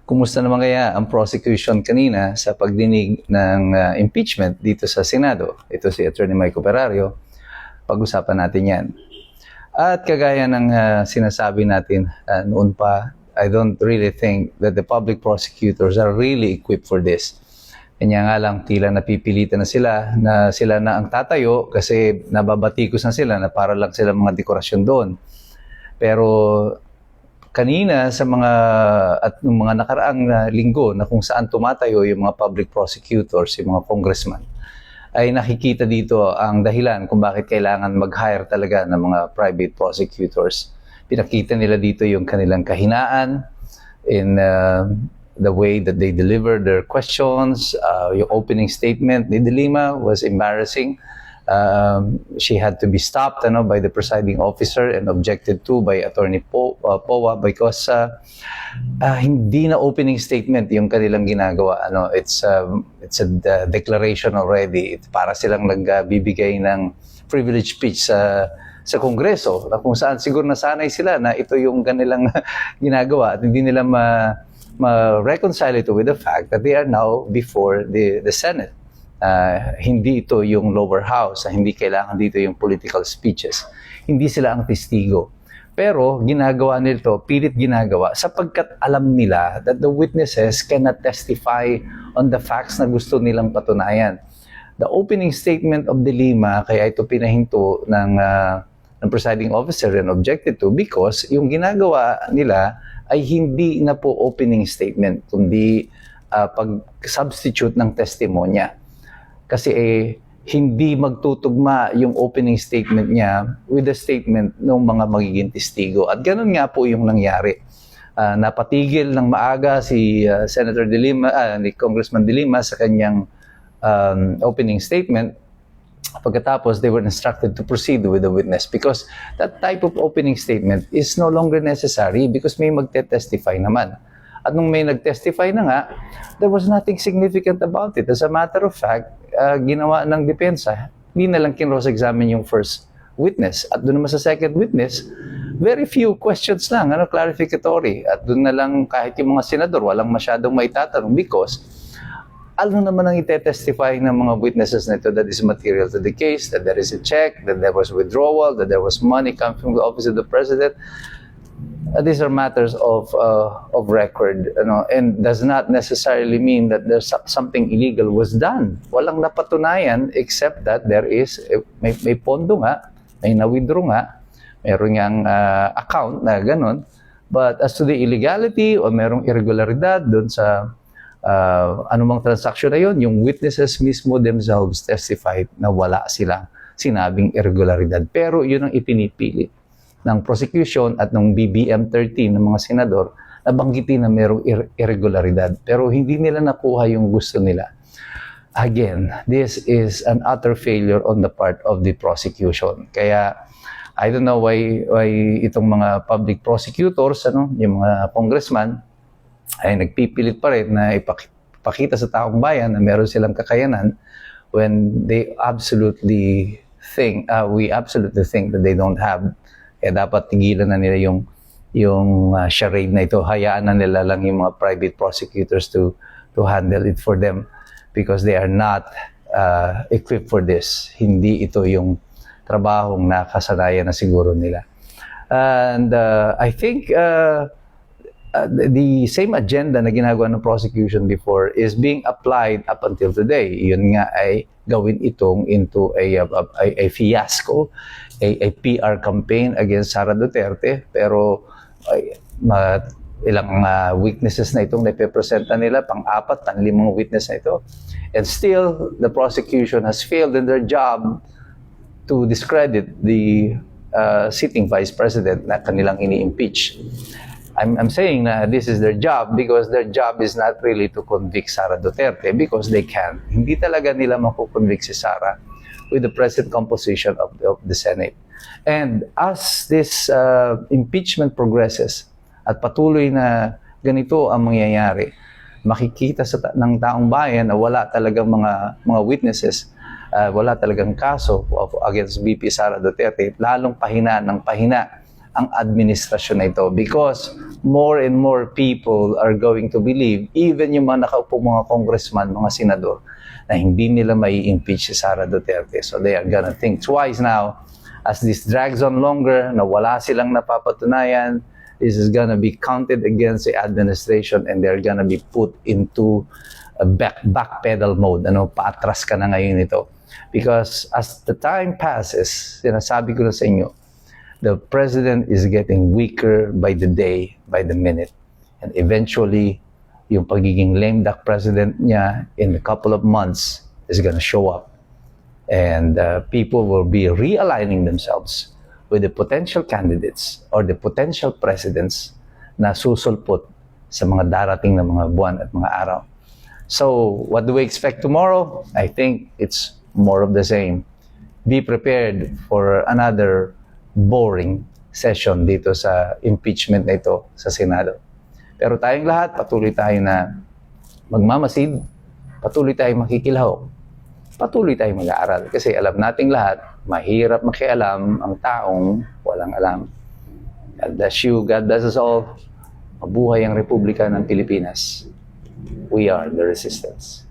Kumusta naman kaya ang prosecution kanina sa pagdinig ng impeachment dito sa Senado? Ito si Attorney Mike Operario. Pag-usapan natin yan. At kagaya ng sinasabi natin noon pa, I don't really think that the public prosecutors are really equipped for this. Kanya nga lang, tila napipilitan na sila na ang tatayo kasi nababatikos na sila na para lang sila mga dekorasyon doon. Pero kanina sa mga nakaraang linggo na kung saan tumatayo yung mga public prosecutors, yung mga congressman, ay nakikita dito ang dahilan kung bakit kailangan mag-hire talaga ng mga private prosecutors. Pinakita nila dito yung kanilang kahinaan in the way that they deliver their questions. Yung opening statement ni De Lima was embarrassing. She had to be stopped by the presiding officer and objected to by Attorney Powa because hindi na opening statement yung kanilang ginagawa. It's a declaration already. Para silang nagbibigay ng privilege speech sa Kongreso na kung saan siguro nasanay sila na ito yung kanilang ginagawa at hindi nila ma-reconcile ito with the fact that they are now before the Senate. Hindi ito yung lower house, hindi kailangan dito yung political speeches. Hindi sila ang testigo. Pero ginagawa nito, pilit ginagawa, sapagkat alam nila that the witnesses cannot testify on the facts na gusto nilang patunayan. The opening statement of De Lima, kaya ito pinahinto ng presiding officer and objected to because yung ginagawa nila ay hindi na po opening statement, kundi pag-substitute ng testimonya. Kasi hindi magtutugma yung opening statement niya with the statement ng mga magiging testigo. At ganun nga po yung nangyari. Napatigil ng maaga si Senator De Lima, ni Congressman De Lima sa kanyang opening statement. Pagkatapos, they were instructed to proceed with the witness because that type of opening statement is no longer necessary because may magte-testify naman. At nung may nag-testify na nga, there was nothing significant about it. As a matter of fact, ginawa ng depensa, hindi na lang kinross-examine yung first witness. At doon naman sa second witness, very few questions lang, clarificatory. At doon na lang kahit yung mga senador, walang masyadong maitatanong because alam naman ang ite-testify ng mga witnesses na ito that is material to the case, that there is a check, that there was withdrawal, that there was money coming from the office of the president. These are matters of record, and does not necessarily mean that there's something illegal was done. Walang napatunayan except that there is may pondo nga, may na-withdraw nga, mayroon ngang account na ganun. But as to the illegality o merong irregularidad doon sa anumang transaction na yun, yung witnesses mismo themselves testified na wala silang sinabing irregularidad. Pero yun ang ipinipilit ng prosecution at ng BBM 13 ng mga senador na banggitin na mayroong irregularidad. Pero hindi nila nakuha yung gusto nila. Again, this is an utter failure on the part of the prosecution. Kaya, I don't know why itong mga public prosecutors, yung mga congressman, ay nagpipilit pa rin na ipakita sa taong bayan na meron silang kakayanan when they absolutely we absolutely think that they don't have. Kaya dapat tigilan na nila yung charade na ito. Hayaan na nila lang yung mga private prosecutors to handle it for them because they are not equipped for this. Hindi ito yung trabahong nakasanayan na siguro nila. And I think the same agenda na ginagawa ng prosecution before is being applied up until today. Yun nga ay gawin itong into a fiasco, a PR campaign against Sara Duterte. Pero ilang witnesses na itong naipepresenta nila, pang-apat, pang-limang witness na ito. And still, the prosecution has failed in their job to discredit the sitting vice president na kanilang ini-impeach. I'm saying na this is their job because their job is not really to convict Sara Duterte because they can. Hindi talaga nila makukonvict si Sara with the present composition of the Senate. And as this impeachment progresses at patuloy na ganito ang mangyayari, makikita ng taong bayan na wala talagang mga witnesses, wala talagang kaso against VP Sara Duterte, lalong pahina ng pahina ang administrasyon na ito because more and more people are going to believe, even yung mga nakaupo mga congressman, mga senador, na hindi nila may impeach si Sara Duterte. So they are gonna think twice now as this drags on longer, na wala silang napapatunayan. This is gonna be counted against the administration and they're gonna be put into a backpedal mode. Paatras ka na ngayon ito. Because as the time passes, sinasabi ko na sa inyo, the president is getting weaker by the day, by the minute. And eventually, yung pagiging lame duck president niya in a couple of months is gonna show up. And people will be realigning themselves with the potential candidates or the potential presidents na susulpot sa mga darating na mga buwan at mga araw. So, what do we expect tomorrow? I think it's more of the same. Be prepared for another boring session dito sa impeachment na ito sa Senado. Pero tayong lahat, patuloy tayo na magmamasid, patuloy tayong makikilahok, patuloy tayong mag-aaral. Kasi alam nating lahat, mahirap makialam ang taong walang alam. God bless you, God bless us all. Mabuhay ang Republika ng Pilipinas. We are the resistance.